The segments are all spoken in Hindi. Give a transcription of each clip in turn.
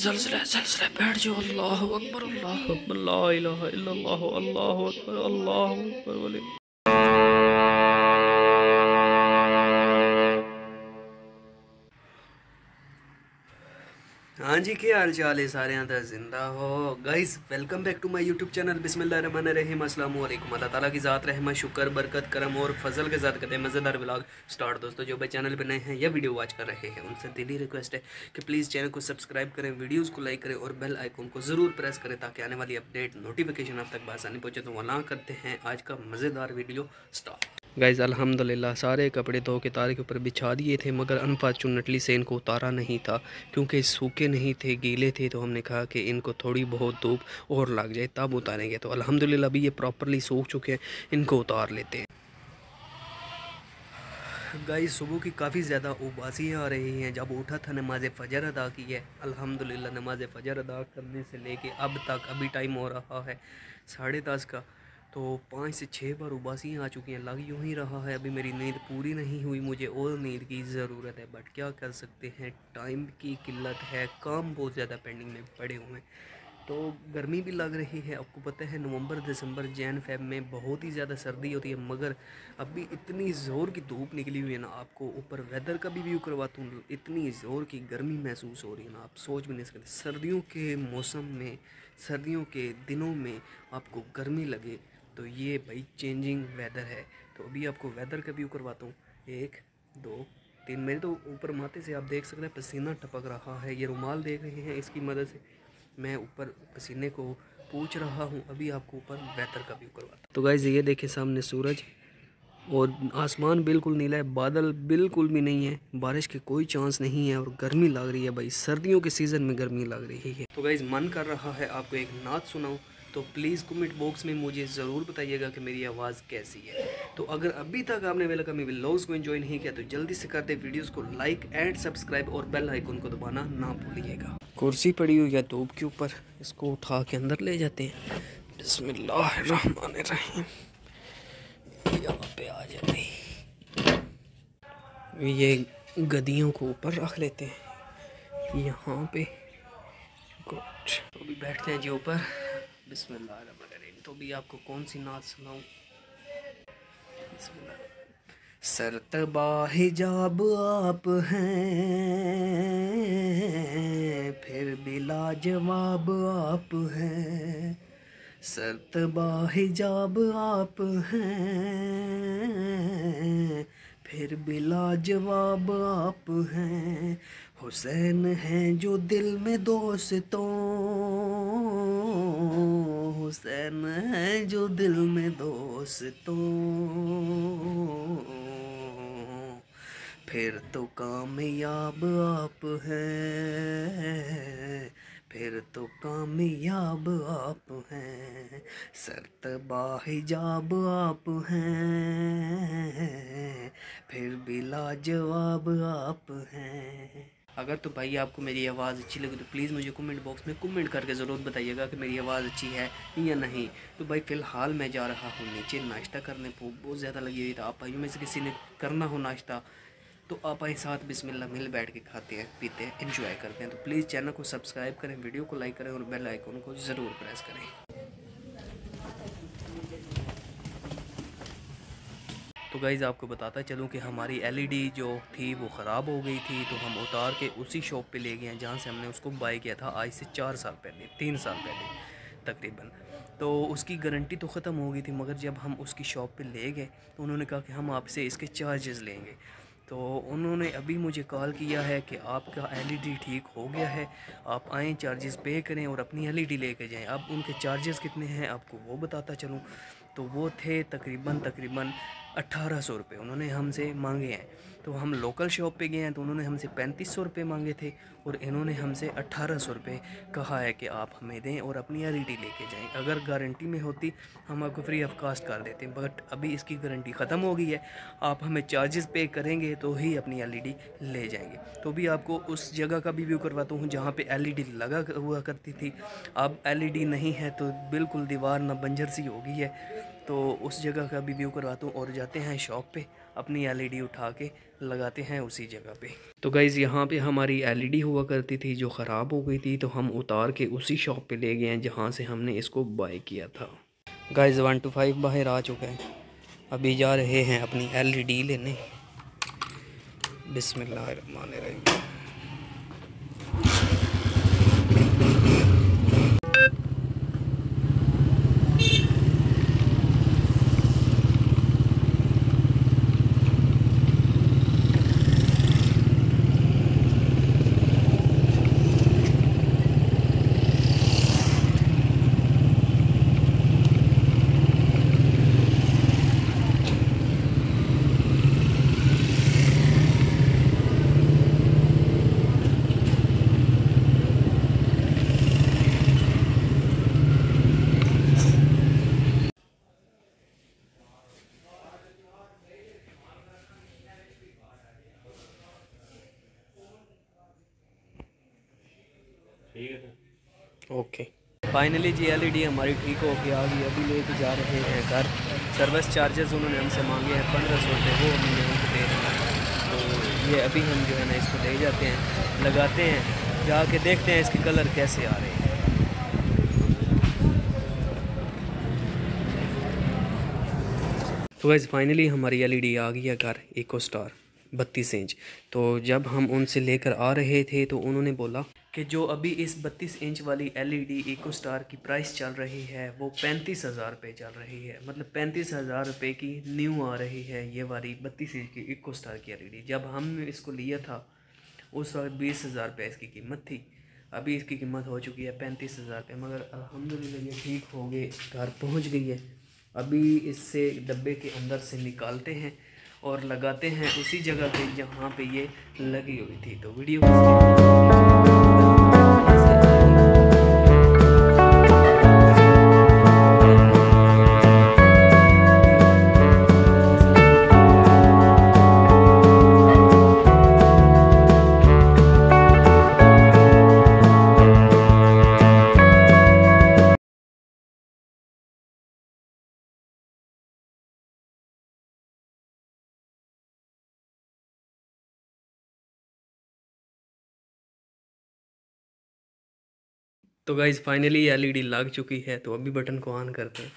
जलजला जलजला बैठ जाओ। अल्लाह अकबर अल्लाह अकबर ला इलाहा इल्लल्लाह अल्लाह अकबर अल्लाह अकबर। हाँ जी, क्या हाल चाल है सारे यहाँ तक जिंदा हो guys. Welcome back to my YouTube channel बिस्मिल्लाहिर्रहमानिर्रहीम। अस्सलाम वालेकुम। अल्लाह ताला की ज़ात रहमत शुक्र बरकत करम और फजल के साथ करते हैं मज़ेदार व्लॉग स्टार्ट। दोस्तों जो भाई चैनल पर नए हैं या वीडियो वॉच कर रहे हैं उनसे दिली रिक्वेस्ट है कि प्लीज़ चैनल को सब्सक्राइब करें, वीडियोज़ को लाइक करें और बेल आइकन को ज़रूर प्रेस करें ताकि आने वाली अपडेट नोटिफिकेशन आप तक आसानी पहुँचे। तो वहाँ करते हैं आज का मज़ेदार वीडियो स्टार्ट। गाइज़ अल्हम्दुलिल्लाह सारे कपड़े धो के तार के ऊपर बिछा दिए थे, मगर अनफॉर्चुनेटली से इनको उतारा नहीं था क्योंकि सूखे नहीं थे, गीले थे। तो हमने कहा कि इनको थोड़ी बहुत धूप और लग जाए तब उतारेंगे। तो अल्हम्दुलिल्लाह अभी ये प्रॉपरली सूख चुके हैं, इनको उतार लेते हैं। गाइस सुबह की काफ़ी ज़्यादा उबासियाँ आ रही हैं। जब उठा था नमाज फ़जर अदा की है अल्हम्दुलिल्लाह। नमाज फ़जर अदा करने से लेके अब तक अभी टाइम हो रहा है 10:30 का, तो 5 से 6 बार उबासियाँ आ चुकी हैं। लग यूँ ही रहा है अभी मेरी नींद पूरी नहीं हुई, मुझे और नींद की ज़रूरत है। बट क्या कर सकते हैं, टाइम की किल्लत है, काम बहुत ज़्यादा पेंडिंग में पड़े हुए हैं। तो गर्मी भी लग रही है। आपको पता है नवंबर दिसंबर जैन फेब में बहुत ही ज़्यादा सर्दी होती है, मगर अभी इतनी ज़ोर की धूप निकली हुई है ना। आपको ऊपर वेदर का भी व्यू करवाता हूँ, इतनी ज़ोर की गर्मी महसूस हो रही है ना, आप सोच भी नहीं सकते। सर्दियों के मौसम में, सर्दियों के दिनों में आपको गर्मी लगे तो ये भाई चेंजिंग वेदर है। तो अभी आपको वेदर का व्यू करवाता हूँ। 1 2 3 मेरे तो ऊपर माथे से आप देख सकते हैं पसीना टपक रहा है। ये रुमाल देख रहे हैं, इसकी मदद से मैं ऊपर पसीने को पूछ रहा हूँ। अभी आपको ऊपर वेदर का व्यू करवाता। तो गाइस ये देखें सामने सूरज और आसमान बिल्कुल नीला है, बादल बिल्कुल भी नहीं है, बारिश के कोई चांस नहीं है और गर्मी लग रही है भाई। सर्दियों के सीज़न में गर्मी लग रही है। तो गाइस मन कर रहा है आपको एक नात सुनाऊं, तो प्लीज़ कमेंट बॉक्स में मुझे ज़रूर बताइएगा कि मेरी आवाज़ कैसी है। तो अगर अभी तक आपने मेरे कमी व्लॉग्स को एंजॉय नहीं किया तो जल्दी से कर दे वीडियोस को लाइक एंड सब्सक्राइब और बेल आइकन को दबाना ना भूलिएगा। कुर्सी पड़ी हुई है धूप के ऊपर, इसको उठा के अंदर ले जाते हैं। बिस्मिल्लाहिर्रहमानिर्रहीम। यहाँ पे आ जाए, ये गद्दियों को ऊपर रख लेते हैं यहाँ पे। गुड, तो भी बैठते हैं जी ऊपर। बिस्मिल्लाहिर्रहमानिर्रहीम। तो भी आपको कौन सी नात सुनाऊँ। सरतबा हिजाब आप हैं, फिर भी लाजवाब आप हैं। सरतबा हिजाब आप हैं, फिर भी लाजवाब आप हैं। हुसैन हैं जो दिल में दोस्तों, हुसैन हैं जो दिल में दोस्तों। फिर तो कामयाब आप हैं, फिर तो कामयाब आप हैं। सरतबा हिजाब आप हैं, फिर भी लाजवाब आप हैं। अगर तो भाई आपको मेरी आवाज़ अच्छी लगी तो प्लीज़ मुझे कमेंट बॉक्स में कमेंट करके ज़रूर बताइएगा कि मेरी आवाज़ अच्छी है या नहीं। तो भाई फ़िलहाल मैं जा रहा हूँ नीचे नाश्ता करने, भूख बहुत ज़्यादा लगी हुई था। आप भाइयों में से किसी ने करना हो नाश्ता तो आप आए साथ बिस्मिल्लाह मिल बैठ के खाते हैं, पीते हैं, एंजॉय करते हैं। तो प्लीज़ चैनल को सब्सक्राइब करें, वीडियो को लाइक करें और बेल आइकन को ज़रूर प्रेस करें। तो गाइज़ आपको बताता चलूँ कि हमारी एलईडी जो थी वो ख़राब हो गई थी, तो हम उतार के उसी शॉप पे ले गए हैं जहाँ से हमने उसको बाय किया था आज से 4 साल पहले, 3 साल पहले तकरीबन। तो उसकी गारंटी तो ख़त्म हो गई थी, मगर जब हम उसकी शॉप पे ले गए तो उन्होंने कहा कि हम आपसे इसके चार्जेस लेंगे। तो उन्होंने अभी मुझे कॉल किया है कि आपका एलईडी ठीक हो गया है, आप आएँ चार्जेस पे करें और अपनी एलईडी लेके जाएं। अब उनके चार्जेस कितने हैं आपको वो बताता चलूँ। तो वो थे तकरीबन 1800 रुपये उन्होंने हमसे मांगे हैं। तो हम लोकल शॉप पे गए हैं तो उन्होंने हमसे 3500 रुपये मांगे थे और इन्होंने हमसे 1800 रुपये कहा है कि आप हमें दें और अपनी एलईडी लेके जाएं। अगर गारंटी में होती हम आपको फ्री ऑफ कास्ट कर देते, बट अभी इसकी गारंटी ख़त्म हो गई है। आप हमें चार्जेस पे करेंगे तो ही अपनी एलईडी ले जाएंगे। तो भी आपको उस जगह का भी व्यू करवाता हूँ जहाँ पे एलईडी लगा हुआ करती थी। अब एलईडी नहीं है तो बिल्कुल दीवार ना बंजर सी हो गई है। तो उस जगह का भी व्यू करवाता हूँ और जाते हैं शॉप पे। अपनी एलईडी उठा के लगाते हैं उसी जगह पे। तो गाइज़ यहाँ पे हमारी एलईडी हुआ करती थी जो ख़राब हो गई थी, तो हम उतार के उसी शॉप पे ले गए हैं जहाँ से हमने इसको बाय किया था। गाइज़ 125 बाहर आ चुका है, अभी जा रहे हैं अपनी एलईडी लेने। बिस्मिल्लाहिर्रहमानिर्रहीम। ओके, फाइनली जी एलईडी हमारी ठीक हो गई आ गई। अभी लेके जा रहे हैं घर। सर्विस चार्जेस उन्होंने हमसे मांगे हैं 1500 रुपये, वो हमने उनको दे रहे हैं। तो ये अभी हम जो है ना इसको ले जाते हैं, लगाते हैं, जाके देखते हैं इसके कलर कैसे आ रहे हैं। तो वैसे फाइनली हमारी एलईडी आ गई है घर, इको स्टार 32 इंच। तो जब हम उनसे लेकर आ रहे थे तो उन्होंने बोला कि जो अभी इस 32 इंच वाली एलईडी इको स्टार की प्राइस चल रही है वो 35,000 रुपये चल रही है। मतलब 35,000 रुपये की न्यू आ रही है ये वाली 32 इंच की इको स्टार की एलईडी। जब हमने इसको लिया था उस वक्त 20,000 रुपये इसकी कीमत थी। अभी इसकी कीमत हो चुकी है 35,000 रुपये, मगर अल्हम्दुलिल्लाह ये ठीक हो गए, घर पहुँच गई है। अभी इससे डब्बे के अंदर से निकालते हैं और लगाते हैं उसी जगह पे जहाँ पे ये लगी हुई थी। तो वीडियो तो गाइज़ फाइनली एलईडी लग चुकी है। तो अभी बटन को ऑन करते हैं।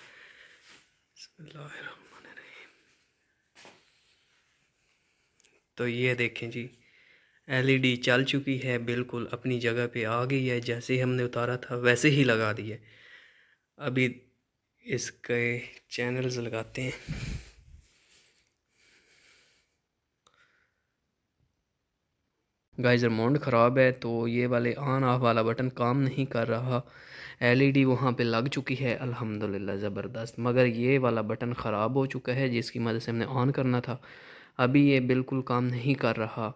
तो ये देखें जी, एलईडी चल चुकी है, बिल्कुल अपनी जगह पे आ गई है। जैसे ही हमने उतारा था वैसे ही लगा दी है। अभी इसके चैनल्स लगाते हैं। गाइस रिमोट ख़राब है तो ये वाले ऑन ऑफ वाला बटन काम नहीं कर रहा। एलईडी वहाँ पे लग चुकी है अल्हम्दुलिल्लाह ज़बरदस्त, मगर ये वाला बटन ख़राब हो चुका है जिसकी मदद से हमने ऑन करना था। अभी ये बिल्कुल काम नहीं कर रहा।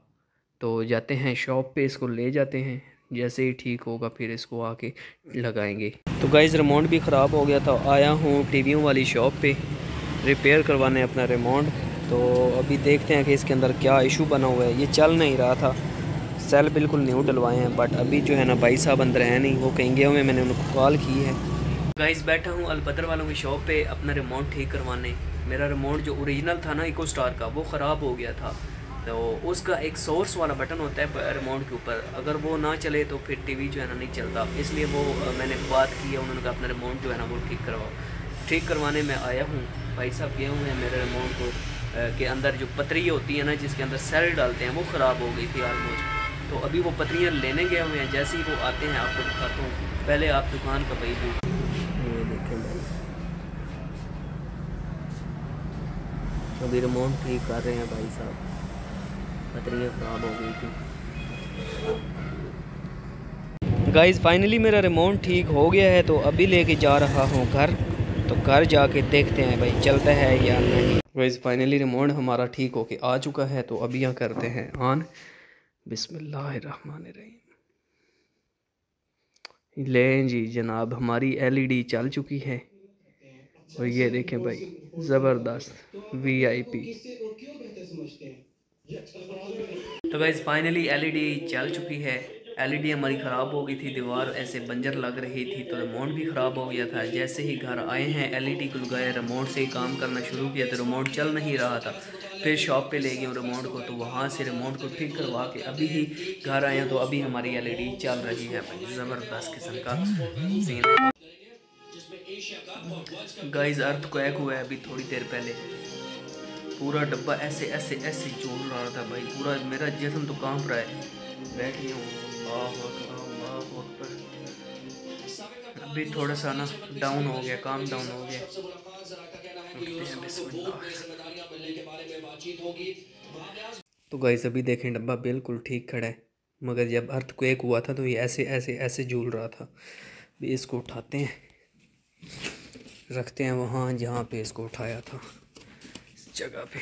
तो जाते हैं शॉप पे, इसको ले जाते हैं, जैसे ही ठीक होगा फिर इसको आके लगाएंगे। तो गाइस रिमोट भी ख़राब हो गया था, आया हूँ टीवियों वाली शॉप पे रिपेयर करवाने अपना रिमोट। तो अभी देखते हैं कि इसके अंदर क्या इशू बना हुआ है। ये चल नहीं रहा था, सेल बिल्कुल न्यू डलवाए हैं, बट अभी जो है ना भाई साहब अंदर है नहीं, वो कहीं गए हुए, मैंने उनको कॉल की है। गाइस बैठा हूँ अलबदर वालों की शॉप पे अपना रिमोट ठीक करवाने। मेरा रिमोट जो ओरिजिनल था ना इको स्टार का, वो ख़राब हो गया था। तो उसका एक सोर्स वाला बटन होता है रिमोट के ऊपर, अगर वो ना चले तो फिर टीवी जो है ना नहीं चलता। इसलिए वो मैंने बात की है, उन्होंने कहा अपना रिमोट जो है ना वो ठीक करवाओ। ठीक करवाने में आया हूँ, भाई साहब गए हुए हैं मेरे रिमोट को के अंदर जो पतरी होती है ना जिसके अंदर सेल डालते हैं, वो ख़राब हो गई थी ऑलमोस्ट। तो अभी वो पतरियाँ लेने गए हुए हैं, जैसे ही वो आते हैं आपको दिखाता हूँ। पहले आप दुकान का भाई भी ये देखें भाई, अभी रिमोट ठीक कर रहे हैं भाई साहब, पतरियाँ ख़राब हो गई थी। गाइस फाइनली मेरा रिमोट ठीक हो गया है, तो अभी लेके जा रहा हूँ घर। तो घर जाके देखते हैं भाई चलता है या नहीं। गाइस फाइनली रिमोट हमारा ठीक होके आ चुका है, तो अभी यहाँ करते हैं ऑन। बिस्मिल्लाहिर्रहमानिर्रहीम। लें जी जनाब, हमारी एलईडी चल चुकी है और ये देखें भाई ज़बरदस्त वीआईपी। तो गाइस फाइनली एलईडी चल चुकी है। एलईडी हमारी ख़राब हो गई थी, दीवार ऐसे बंजर लग रही थी, तो रिमोट भी ख़राब हो गया था। जैसे ही घर आए हैं एलईडी को लगाया, रिमोट से ही काम करना शुरू किया तो रिमोट चल नहीं रहा था। फिर शॉप पे ले गए रिमोट को, तो वहाँ से रिमोट को ठीक करवा के अभी ही घर आए हैं। तो अभी हमारी एलईडी चल रही है भाई, ज़बरदस्त किस्म का सीन है गाइस। अर्थक्वेक हुआ है अभी थोड़ी देर पहले, पूरा डब्बा ऐसे ऐसे ऐसे झूल रहा था भाई, पूरा मेरा जिस्म तो कांप रहा है। बैठी हूँ, अल्लाह अकबर। अभी थोड़ा सा ना डाउन हो गया, काम डाउन हो गया। उठते हैं, बिस्मिल्लाह। तो गाइस अभी देखें डब्बा बिल्कुल ठीक खड़ा है, मगर जब अर्थक्वेक हुआ था तो ये ऐसे ऐसे ऐसे झूल रहा था। भी इसको उठाते हैं, रखते हैं वहाँ जहाँ पे इसको उठाया था, इस जगह पे।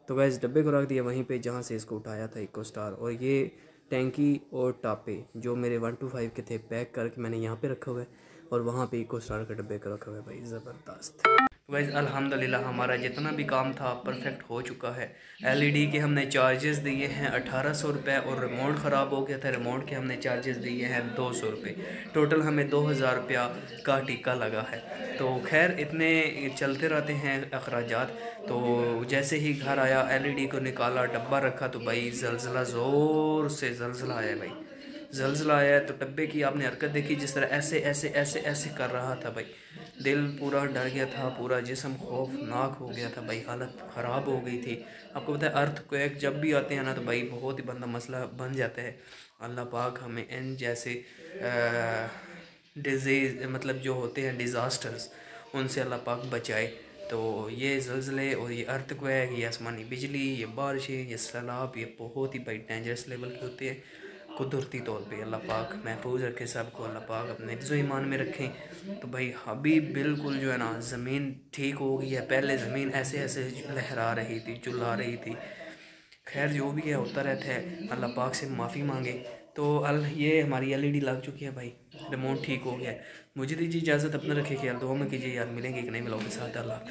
तो गाइस डब्बे को रख दिया वहीं पे जहाँ से इसको उठाया था इको स्टार। और ये टैंकी और टापे जो मेरे 1 to 5 के थे पैक करके मैंने यहाँ पे रखा हुआ है, और वहाँ पे इको स्टार के डब्बे को रखा हुआ है भाई, ज़बरदस्त। तो गाइस अल्हम्दुलिल्लाह हमारा जितना भी काम था परफेक्ट हो चुका है। एलईडी के हमने चार्जेस दिए हैं 1800 रुपये, और रिमोट ख़राब हो गया था, रिमोट के हमने चार्जेस दिए हैं 200 रुपये। टोटल हमें 2000 रुपया का टिक्का लगा है। तो खैर इतने चलते रहते हैं अखराजात। तो जैसे ही घर आया एलईडी को निकाला, डब्बा रखा, तो भाई ज़लज़ला, ज़ोर से ज़लज़ला आया भाई, ज़लज़ला आया। तो डब्बे की आपने हरकत देखी, जिस तरह ऐसे ऐसे ऐसे ऐसे कर रहा था भाई, दिल पूरा डर गया था, पूरा जिस्म खौफनाक हो गया था भाई, हालत ख़राब हो गई थी। आपको पता है अर्थक्वेक जब भी आते हैं ना तो भाई बहुत ही बंदा मसला बन जाता है। अल्लाह पाक हमें इन जैसे डिजीज़ मतलब जो होते हैं डिज़ास्टर्स, उनसे अल्लाह पाक बचाए। तो ये ज़लज़ले और ये अर्थक्वेक, ये आसमानी बिजली, ये बारिशें, ये सैलाब, ये बहुत ही भाई डेंजरस लेवल के होते हैं। कुदरती तौर पे अल्लाह पाक महफूज रखे सबको, अल्लाह पाक अपने हिफ्ज़ ईमान में रखें। तो भाई अभी बिल्कुल जो है ना ज़मीन ठीक हो गई है। पहले ज़मीन ऐसे ऐसे लहरा रही थी, चिल्ला रही थी। खैर जो भी है होता रहता है, अल्लाह पाक से माफ़ी मांगे। तो ये हमारी एलईडी लग चुकी है भाई, रिमोट ठीक हो गया है। मुझे दीजिए इजाज़त, अपना रखे ख्याल, दुआ में कीजिए यार। मिलेंगे कि नहीं मिलोगे साथ, अल्लाह हाफ़िज़।